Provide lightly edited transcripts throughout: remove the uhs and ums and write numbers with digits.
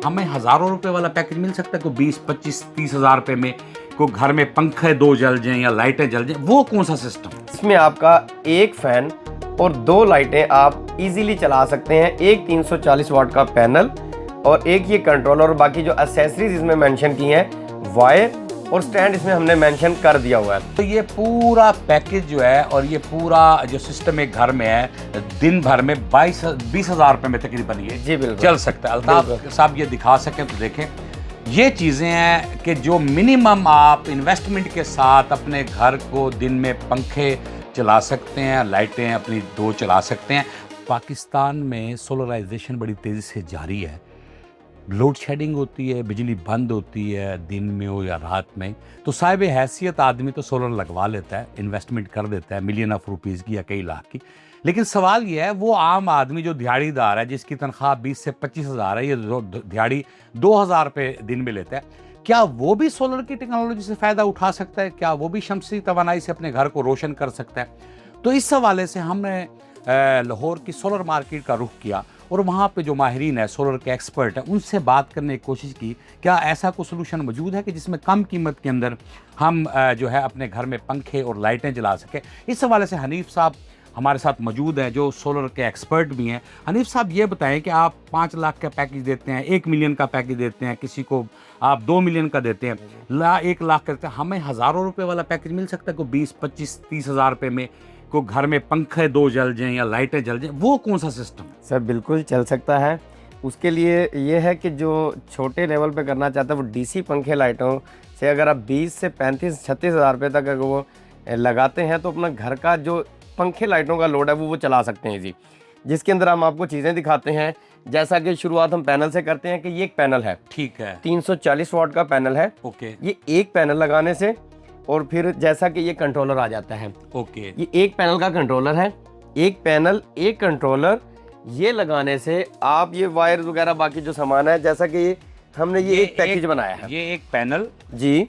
हमें हज़ारों रुपए वाला पैकेज मिल सकता है, कोई 20, 25, 30 हज़ार रुपए में कोई घर में पंखे 2 जल जाएं या लाइटें जल जाएं, वो कौन सा सिस्टम? इसमें आपका एक फैन और 2 लाइटें आप इजीली चला सकते हैं। एक 340 वाट का पैनल और एक ये कंट्रोलर और बाकी जो एक्सेसरीज इसमें मेंशन की हैं, वायर और स्टैंड इसमें हमने मेंशन कर दिया हुआ है। तो ये पूरा पैकेज जो है और ये पूरा जो सिस्टम एक घर में है, दिन भर में 20 हज़ार रुपए में तकरीबन ये जी बिल्कुल चल सकता है। अल्ताफ साहब ये दिखा सकें तो देखें, ये चीज़ें हैं कि जो मिनिमम आप इन्वेस्टमेंट के साथ अपने घर को दिन में पंखे चला सकते हैं, लाइटें अपनी 2 चला सकते हैं। पाकिस्तान में सोलराइजेशन बड़ी तेज़ी से जारी है। लोड शेडिंग होती है, बिजली बंद होती है, दिन में हो या रात में, तो साहिब हैसियत आदमी तो सोलर लगवा लेता है, इन्वेस्टमेंट कर देता है मिलियन ऑफ रुपीज़ की या कई लाख की। लेकिन सवाल ये है, वो आम आदमी जो दिहाड़ीदार है, जिसकी तनख्वाह 20 से 25 हज़ार है, ये दिहाड़ी 2,000 रुपये दिन में लेता है, क्या वो भी सोलर की टेक्नोलॉजी से फ़ायदा उठा सकता है? क्या वो भी शमसी तवानाई से अपने घर को रोशन कर सकता है? तो इस हवाले से हमने लाहौर की सोलर मार्केट का रुख किया और वहाँ पे जो माहिरीन है, सोलर के एक्सपर्ट हैं, उनसे बात करने की कोशिश की, क्या ऐसा कोई सोल्यूशन मौजूद है कि जिसमें कम कीमत के अंदर हम जो है अपने घर में पंखे और लाइटें जला सकें। इस हवाले से हनीफ साहब हमारे साथ मौजूद हैं, जो सोलर के एक्सपर्ट भी हैं। हनीफ साहब ये बताएं कि आप 5 लाख का पैकेज देते हैं, 1 मिलियन का पैकेज देते हैं, किसी को आप 2 मिलियन का देते हैं, 1 लाख करते हैं, हमें हज़ारों रुपए वाला पैकेज मिल सकता है, कोई 20, 25, 30 हज़ार रुपये में कोई घर में पंखे 2 जल जाएं या लाइटें जल जाएं, वो कौन सा सिस्टम है? सर बिल्कुल चल सकता है। उसके लिए ये है कि जो छोटे लेवल पे करना चाहता है वो डीसी पंखे लाइटों से अगर आप 20 से 35-36 हज़ार रुपये तक अगर वो लगाते हैं तो अपना घर का जो पंखे लाइटों का लोड है वो चला सकते हैं जी। जिसके अंदर हम आपको चीज़ें दिखाते हैं, जैसा कि शुरुआत हम पैनल से करते हैं कि ये एक पैनल है, ठीक है, 340 वाट का पैनल है। ओके, ये एक पैनल लगाने से और फिर जैसा कि ये कंट्रोलर आ जाता है, ओके, ये एक पैनल का कंट्रोलर है, एक पैनल एक कंट्रोलर, ये लगाने से आप ये वायर वगैरह बाकी जो सामान है, जैसा कि हमने ये एक पैकेज बनाया है। ये एक पैनल जी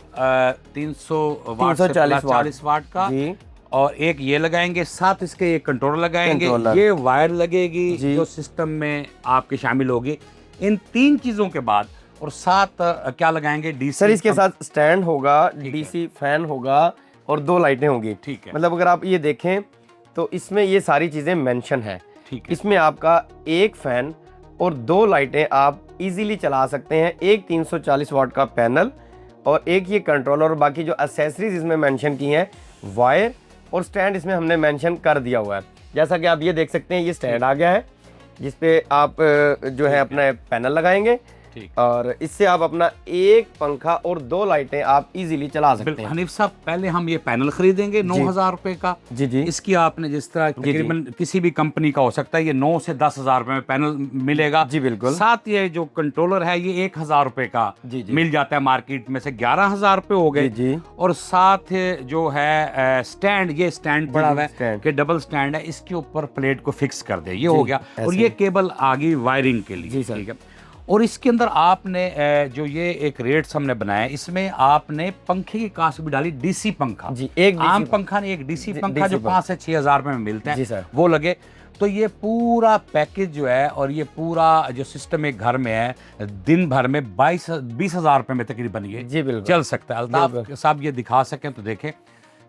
340 वाट का जी, और एक ये लगाएंगे, साथ इसके एक कंट्रोलर लगाएंगे, कंट्रोलर। ये वायर लगेगी जी। जो सिस्टम में आपके शामिल होगी। इन 3 चीज़ों के बाद और साथ क्या लगाएंगे? डीसी। सर इसके साथ स्टैंड होगा, डीसी फैन होगा और 2 लाइटें होंगी। ठीक है, मतलब अगर आप ये देखें तो इसमें ये सारी चीज़ें मेंशन है। ठीक है, इसमें आपका एक फैन और 2 लाइटें आप इजीली चला सकते हैं। एक 340 वाट का पैनल और एक ये कंट्रोलर और बाकी जो एक्सेसरीज इसमें मेंशन की हैं, वायर और स्टैंड इसमें हमने मेंशन कर दिया हुआ है। जैसा कि आप ये देख सकते हैं, ये स्टैंड आ गया है जिस पे आप जो है अपना पैनल लगाएंगे ठीक। और इससे आप अपना एक पंखा और 2 लाइटें आप इजीली चला सकते हैं। हनीफ साहब, पहले हम ये पैनल खरीदेंगे 9,000 रुपए का। जी जी, इसकी आपने जिस तरह तकरीबन किसी भी कंपनी का हो सकता है, ये 9 से 10 हज़ार रुपए में पैनल मिलेगा। जी बिल्कुल। साथ ये जो कंट्रोलर है ये 1,000 रुपए का जी जी, मिल जाता है मार्केट में से, 11,000 रुपए हो गए। जी जी, और साथ जो है स्टैंड, ये स्टैंड पड़ा हुआ है स्टैंड। कि डबल स्टैंड है, इसके ऊपर प्लेट को फिक्स कर दे, ये हो गया। और ऐसे ये केबल आ गई वायरिंग के लिए। जी सर। ठीक है। और इसके अंदर आपने जो ये एक रेट्स हमने बनाया, इसमें आपने पंखे की कास्ट भी डाली, डीसी पंखा जी, एक आम DC पंखा नहीं, एक डीसी पंखा DC जो 5 से 6 हज़ार रुपए में मिलता जी है, सर। वो लगे। तो ये पूरा पैकेज जो है और ये पूरा जो सिस्टम एक घर में है, दिन भर में 20 हज़ार रुपए में तकरीबन ये जी बिल्कुल चल सकता है। अल्ताफ साहब ये दिखा सकें तो देखें,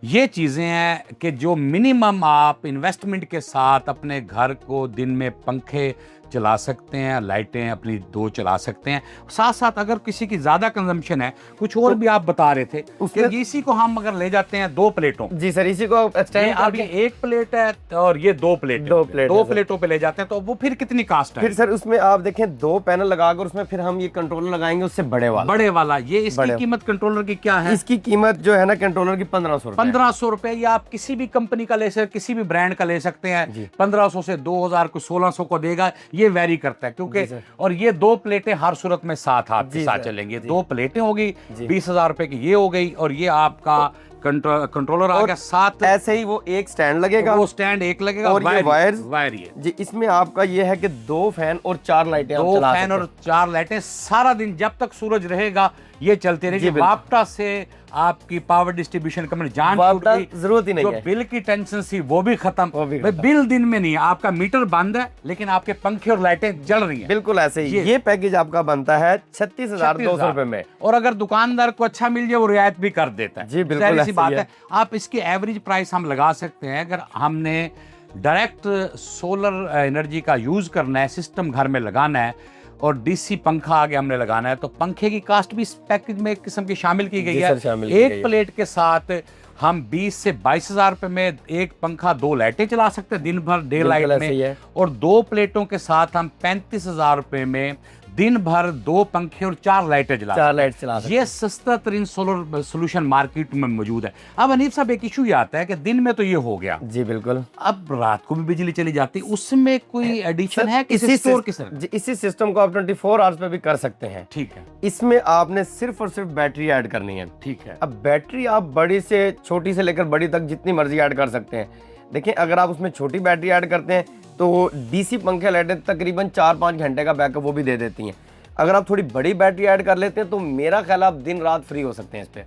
ये चीज़ें हैं कि जो मिनिमम आप इन्वेस्टमेंट के साथ अपने घर को दिन में पंखे चला सकते हैं, लाइटें अपनी 2 चला सकते हैं। साथ साथ अगर किसी की ज़्यादा कंजम्पशन है, कुछ और भी आप बता रहे थे कि इसी को हम अगर ले जाते हैं 2 प्लेटों, जी सर, इसी को एक्सटेंड अभी 1 प्लेट है और ये 2 प्लेट, 2 प्लेट 2 प्लेटों पे ले जाते हैं, तो वो फिर कितनी कास्ट है? फिर सर उसमें आप देखें 2 पैनल लगाकर उसमें फिर हम ये कंट्रोलर लगाएंगे उससे बड़े वाला। ये इसकी कीमत कंट्रोलर की क्या है? इसकी कीमत जो है ना कंट्रोलर की 1500 रुपए। 1500 रुपए। या आप किसी भी कंपनी का ले सकते, किसी भी ब्रांड का ले सकते हैं। 1500 से 2000 को 1600 को देगा, ये वेरी करता है क्योंकि। और ये 2 प्लेटें हर सूरत में साथ आपके साथ चलेंगी। 2 प्लेटें होगी, 20 हज़ार रुपए की ये हो गई। और ये आपका कंट्रोलर आ गया साथ। ऐसे ही वो एक स्टैंड लगेगा, वो स्टैंड एक लगेगा और ये वायर ये जी। इसमें आपका ये है कि 2 फैन और 4 लाइटें आप 2 चला फैन सकते और 4 लाइटें सारा दिन, जब तक सूरज रहेगा ये चलते रहेगी। वापटा से आपकी पावर डिस्ट्रीब्यूशन कंपनी जान छूट गई, जरूरत ही नहीं जो है। बिल की टेंशन थी वो भी खत्म। भाई बिल दिन में नहीं है, आपका मीटर बंद है लेकिन आपके पंखे और लाइटें जल रही हैं। बिल्कुल ऐसे ही ये पैकेज आपका बनता है 36,200 रुपए में, और अगर दुकानदार को अच्छा मिल जाए वो रियायत भी कर देता है। जी बिल्कुल ऐसी बात है। आप इसकी एवरेज प्राइस हम लगा सकते हैं, अगर हमने डायरेक्ट सोलर एनर्जी का यूज करना है, सिस्टम घर में लगाना है और डीसी पंखा आगे हमने लगाना है, तो पंखे की कास्ट भी इस पैकेज में एक किस्म की शामिल की गई है। एक प्लेट के साथ हम 20 से 22,000 रुपए में एक पंखा 2 लाइटें चला सकते हैं दिन भर डे लाइट में, और 2 प्लेटों के साथ हम 35,000 रुपए में दिन भर 2 पंखे और 4 लाइटें चला सकते। ये सस्ता तरीन सोलर सोल्यूशन मार्केट में मौजूद है। अब हनीफ साहब एक इशू ये आता है कि दिन में तो ये हो गया, जी बिल्कुल, अब रात को भी बिजली चली जाती, उसमें कोई एडिशन है किसी स्टोर के सर? इसी सिस्टम को आप 24 आवर्स पे भी कर सकते हैं। ठीक है, इसमें आपने सिर्फ और सिर्फ बैटरी ऐड करनी है। ठीक है। अब बैटरी आप बड़ी से छोटी से लेकर बड़ी तक जितनी मर्जी ऐड कर सकते हैं। देखिए अगर आप उसमें छोटी बैटरी ऐड करते हैं तो डीसी पंखे लाइटें तकरीबन 4-5 घंटे का बैकअप वो भी दे देती हैं। अगर आप थोड़ी बड़ी बैटरी ऐड कर लेते हैं तो मेरा ख्याल आप दिन रात फ्री हो सकते हैं इस पे।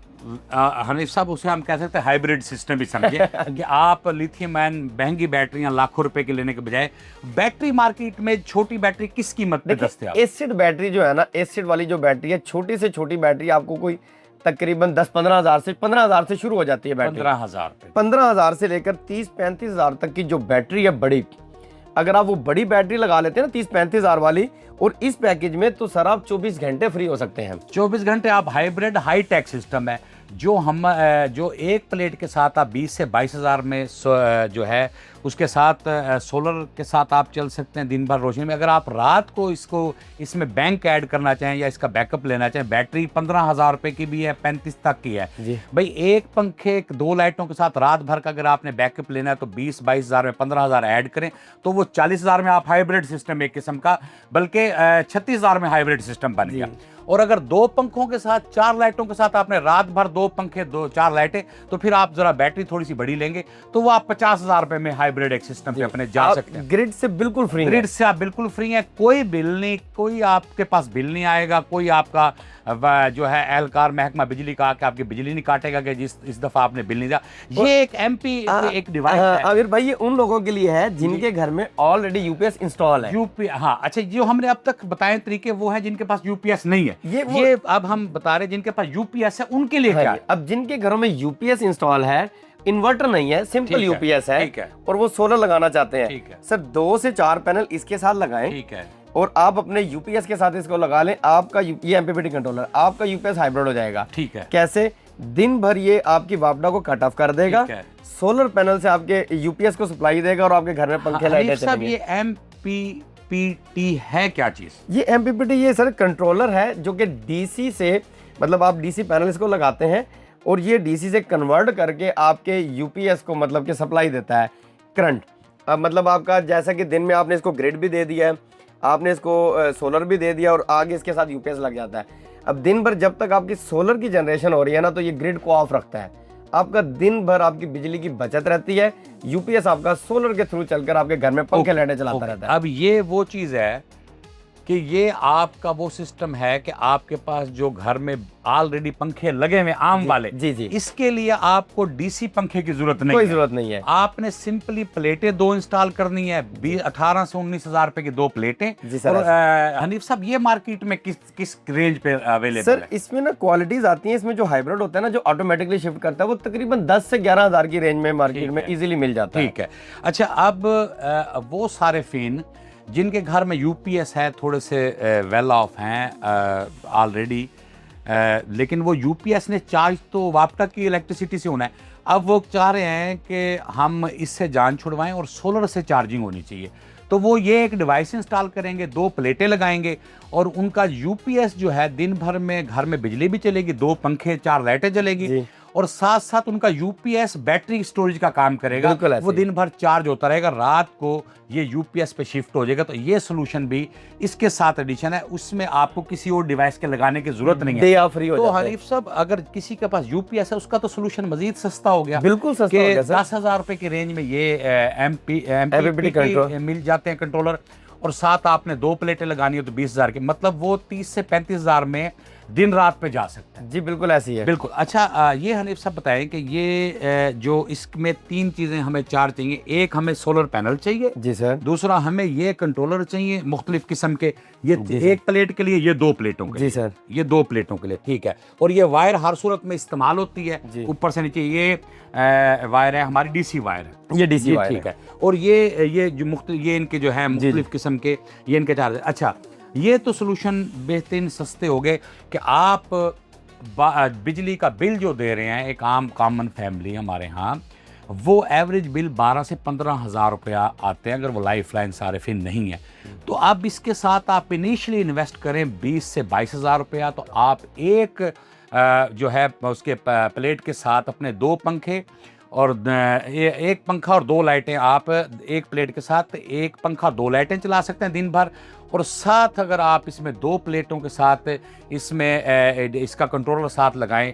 हनीफ साहब उसे हम कह सकते हैं हाइब्रिड सिस्टम भी समझे कि आप लिथियम आयन महंगी बैटरियां लाखों रुपए की लेने के बजाय बैटरी मार्केट में छोटी बैटरी किस कीमत पे दस्तयाब? एसिड बैटरी जो है ना, एसिड वाली जो बैटरी है, छोटी से छोटी बैटरी आपको कोई तकरीबन 15,000 से शुरू हो जाती है बैटरी। 15,000 से लेकर 30-35,000 तक की जो बैटरी है बड़ी, अगर आप वो बड़ी बैटरी लगा लेते हैं ना 30-35,000 वाली, और इस पैकेज में तो सर आप 24 घंटे फ्री हो सकते हैं। 24 घंटे आप हाइब्रिड हाई टेक सिस्टम है जो एक प्लेट के साथ आप 20 से 22,000 में जो है उसके साथ सोलर के साथ आप चल सकते हैं दिन भर रोशनी में। अगर आप रात को इसमें बैंक ऐड करना चाहें या इसका बैकअप लेना चाहें, बैटरी 15,000 रुपए की भी है, 35 तक की है भाई। एक पंखे 2 लाइटों के साथ रात भर का अगर आपने बैकअप लेना है तो 20-22,000 में 15,000 ऐड करें तो वो 40,000 में आप हाइब्रिड सिस्टम एक किस्म का, बल्कि 36,000 में हाइब्रिड सिस्टम बन गया। और अगर 2 पंखों के साथ 4 लाइटों के साथ आपने रात भर 2 पंखे 4 लाइटें, तो फिर आप जरा बैटरी थोड़ी सी बड़ी लेंगे तो वो आप 50,000 रुपए में हाइब्रिड एक सिस्टम पे अपने जा सकते हैं। ग्रिड से बिल्कुल फ्री, ग्रिड से आप बिल्कुल फ्री हैं, कोई बिल नहीं, कोई आपके पास बिल नहीं आएगा, कोई आपका जो है एहलकार महकमा बिजली का आके आपकी बिजली नहीं काटेगा कि इस दफा आपने बिल नहीं दिया। ये एक एमपी एक डिवाइस है आमिर भाई, ये उन लोगों के लिए है जिनके घर में ऑलरेडी यूपीएस इंस्टॉल है। हाँ अच्छा, जो हमने अब तक बताए तरीके वो है जिनके पास यूपीएस नहीं है। ये अब हम बता रहे जिनके पास यूपीएस है उनके लिए क्या है। अब जिनके घरों में यूपीएस इंस्टॉल है, इन्वर्टर नहीं है, सिंपल यूपीएस है, और वो सोलर लगाना चाहते हैं, सर 2 से 4 पैनल इसके साथ लगाएं। ठीक है, और आप अपने यूपीएस के साथ इसको लगा लें, आपका ये एमपीपीटी कंट्रोलर आपका यूपीएस हाइब्रिड हो जाएगा। ठीक है, कैसे? दिन भर ये आपकी वापडा को कट ऑफ कर देगा, सोलर पैनल से आपके यूपीएस को सप्लाई देगा और आपके घर में पंखे लाइटें चलेंगे। ये एमपीपीटी है क्या चीज? ये एमपीपीटी ये सर कंट्रोलर है जो कि डीसी से, मतलब आप डीसी पैनल इसको लगाते हैं और ये डीसी से कन्वर्ट करके आपके यूपीएस को मतलब कि सप्लाई देता है करंट। अब मतलब आपका जैसा कि दिन में आपने इसको ग्रिड भी दे दिया है, आपने इसको सोलर भी दे दिया और आगे इसके साथ यूपीएस लग जाता है। अब दिन भर जब तक आपकी सोलर की जनरेशन हो रही है ना, तो ये ग्रिड को ऑफ रखता है, आपका दिन भर आपकी बिजली की बचत रहती है। यूपीएस आपका सोलर के थ्रू चलकर आपके घर में पंखे लाइटें चलाता रहता है। अब ये वो चीज है कि ये आपका वो सिस्टम है कि आपके पास जो घर में ऑलरेडी पंखे लगे हुए आम वाले, जी, इसके लिए आपको डीसी पंखे की जरूरत नहीं, कोई जरूरत नहीं है। आपने सिंपली प्लेटें 2 इंस्टॉल करनी है, 18 से 19,000 रुपए की 2 प्लेटें। जी सर। और हनीफ साहब ये मार्केट में किस रेंज पे अवेलेबल सर है? इसमें ना क्वालिटीज आती हैं, इसमें जो हाइब्रिड होता है ना, जो ऑटोमेटिकली शिफ्ट करता है, वो तकरीबन 10 से 11,000 की रेंज में मार्केट में इजीली मिल जाता है। ठीक है, अच्छा अब वो सारे फीन जिनके घर में यूपीएस है, थोड़े से वेल ऑफ हैं ऑलरेडी, लेकिन वो यूपीएस ने चार्ज तो वापटा की इलेक्ट्रिसिटी से होना है, अब वो चाह रहे हैं कि हम इससे जान छुड़वाएं और सोलर से चार्जिंग होनी चाहिए, तो वो ये एक डिवाइस इंस्टॉल करेंगे, 2 प्लेटें लगाएंगे और उनका यूपीएस जो है दिन भर में घर में बिजली भी चलेगी, 2 पंखे 4 लाइटें जलेगी और साथ साथ उनका यूपीएस बैटरी स्टोरेज का काम करेगा, वो दिन भर चार्ज होता रहेगा, रात को ये यूपीएस पे शिफ्ट हो जाएगा। तो ये सोल्यूशन भी इसके साथ एडिशन है, उसमें आपको किसी और डिवाइस के लगाने की जरूरत नहीं है। तो हनीफ साहब अगर किसी के पास यूपीएस है उसका तो सोल्यूशन मजीद सस्ता हो गया, बिल्कुल सस्ता हो गया सर। 10,000 रुपए की रेंज में ये एमपीपीटी मिल जाते हैं कंट्रोलर, और साथ आपने 2 प्लेटें लगानी हो तो 20,000 की, मतलब वो 30 से 35,000 में दिन रात पे जा सकता है। जी बिल्कुल ऐसी है। बिल्कुल। अच्छा, ये हनीफ साहब बताएं कि ये जो इसमें 3 चीज़ें हमें 4 चाहिए। एक हमें सोलर पैनल चाहिए, जी सर। दूसरा हमें ये कंट्रोलर चाहिए मुख्तलिफ किस्म के, ये एक प्लेट के लिए, ये 2 प्लेटों के जी लिए। सर। ये 2 प्लेटों के लिए, ठीक है। और ये वायर हर सूरत में इस्तेमाल होती है, जी। ऊपर से नीचे। ये वायर है हमारी डीसी वायर है, ये डीसी वायर ठीक है। और ये जो ये इनके जो है मुख्तलिफ किस्म के, ये इनके चार्ज। अच्छा, ये तो सोल्यूशन बेहतरीन सस्ते हो गए कि आप बिजली का बिल जो दे रहे हैं, एक आम कॉमन फैमिली हमारे यहाँ, वो एवरेज बिल 12 से 15 हज़ार रुपया आते हैं अगर वो लाइफ लाइन सारिफिन नहीं है। तो अब इसके साथ आप इनिशियली इन्वेस्ट करें 20 से 22 हज़ार रुपया, तो आप एक जो है उसके प्लेट के साथ अपने 2 पंखे और एक पंखा और 2 लाइटें, आप एक प्लेट के साथ एक पंखा 2 लाइटें चला सकते हैं दिन भर। और साथ अगर आप इसमें 2 प्लेटों के साथ इसमें इसका कंट्रोलर साथ लगाएं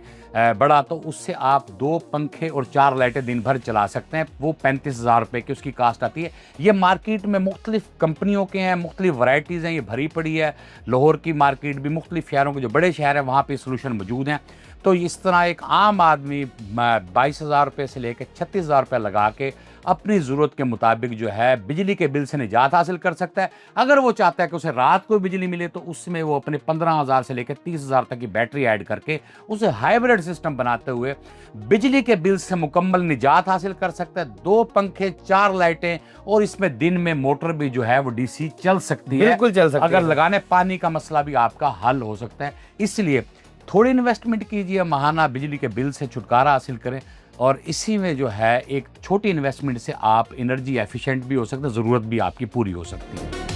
बड़ा, तो उससे आप 2 पंखे और 4 लाइटें दिन भर चला सकते हैं। वो 35 हज़ार रुपये की उसकी कास्ट आती है। ये मार्केट में मुख्तलिफ कंपनियों के हैं, मुख्तलिफ वैरायटीज़ हैं, ये भरी पड़ी है। लाहौर की मार्केट भी, मुख्तलिफ शहरों के जो बड़े शहर हैं वहाँ पे सोल्यूशन मौजूद हैं। तो इस तरह एक आम आदमी 22 हज़ार रुपये से लेकर 36 हज़ार रुपये लगा के अपनी ज़रूरत के मुताबिक जो है बिजली के बिल से निजात हासिल कर सकता है। अगर वो चाहता है कि उसे रात को बिजली मिले, तो उसमें वो अपने 15 हज़ार से लेकर 30 हज़ार तक की बैटरी ऐड करके उसे हाइब्रिड सिस्टम बनाते हुए बिजली के बिल से मुकम्मल निजात हासिल कर सकता है। 2 पंखे, 4 लाइटें, और इसमें दिन में मोटर भी जो है वो डीसी चल सकती है। बिल्कुल चल सकती है। अगर लगाने पानी का मसला भी आपका हल हो सकता है। इसलिए थोड़ी इन्वेस्टमेंट कीजिए, माहाना बिजली के बिल से छुटकारा हासिल करें, और इसी में जो है एक छोटी इन्वेस्टमेंट से आप एनर्जी एफिशिएंट भी हो सकते हैं, ज़रूरत भी आपकी पूरी हो सकती है।